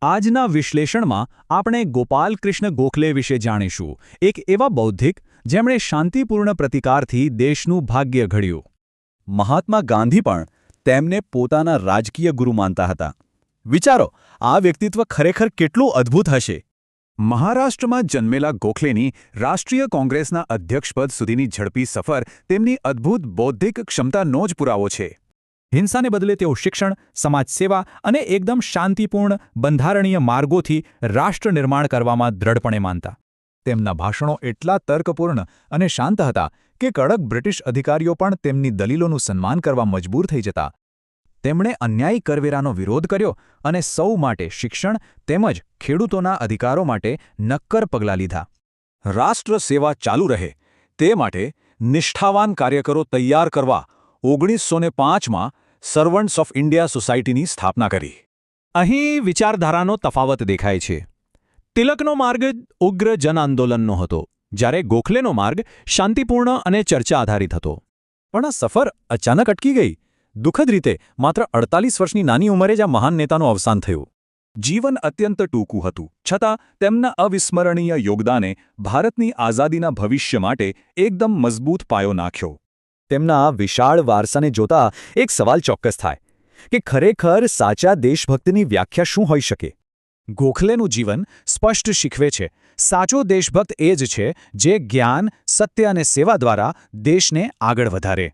આજના વિશ્લેષણમાં આપણે ગોપાલ કૃષ્ણ ગોખલે વિશે જાણીશું, એક એવા બૌદ્ધિક જેમણે શાંતિપૂર્ણ પ્રતિકારથી દેશનું ભાગ્ય ઘડ્યું. મહાત્મા ગાંધી પણ તેમને પોતાના રાજકીય ગુરુ માનતા હતા. વિચારો, આ વ્યક્તિત્વ ખરેખર કેટલું અદ્ભુત હશે. મહારાષ્ટ્રમાં જન્મેલા ગોખલેની રાષ્ટ્રીય કોંગ્રેસના અધ્યક્ષપદ સુધીની ઝડપી સફર તેમની અદ્ભુત બૌદ્ધિક ક્ષમતાનો જ પુરાવો છે. હિંસાને બદલે તેઓ શિક્ષણ, સમાજ સેવા અને એકદમ શાંતિપૂર્ણ બંધારણીય માર્ગોથી રાષ્ટ્ર નિર્માણ કરવામાં દ્રઢપણે માનતા. તેમના ભાષણો એટલા તર્કપૂર્ણ અને શાંત હતા કે કડક બ્રિટિશ અધિકારીઓ પણ તેમની દલીલોનું સન્માન કરવા મજબૂર થઈ જતા. તેમણે અન્યાયી કરવેરાનો વિરોધ કર્યો અને સૌ માટે શિક્ષણ તેમજ ખેડૂતોના અધિકારો માટે નક્કર પગલાં લીધા. રાષ્ટ્ર સેવા ચાલુ રહે તે માટે નિષ્ઠાવાન કાર્યકરો તૈયાર કરવા 1905માં સર્વન્ટ્સ ઓફ ઇન્ડિયા સોસાયટીની સ્થાપના કરી. અહીં વિચારધારાનો તફાવત દેખાય છે. તિલકનો માર્ગ ઉગ્ર જન આંદોલનનો હતો, જ્યારે ગોખલેનો માર્ગ શાંતિપૂર્ણ અને ચર્ચા આધારિત હતો. પણ આ સફર અચાનક અટકી ગઈ. દુઃખદ રીતે માત્ર 48 વર્ષની નાની ઉંમરે જ આ મહાન નેતાનું અવસાન થયું. જીવન અત્યંત ટૂંકું હતું, છતાં તેમના અવિસ્મરણીય યોગદાને ભારતની આઝાદીના ભવિષ્ય માટે એકદમ મજબૂત પાયો નાખ્યો. તેમના આ વિશાળ વારસાને જોતા એક સવાલ ચોક્કસ થાય કે ખરેખર સાચા દેશભક્તની વ્યાખ્યા શું હોઈ શકે. ગોખલેનું જીવન સ્પષ્ટ શીખવે છે, સાચો દેશભક્ત એ જ છે જે જ્ઞાન, સત્ય અને સેવા દ્વારા દેશને આગળ વધારે.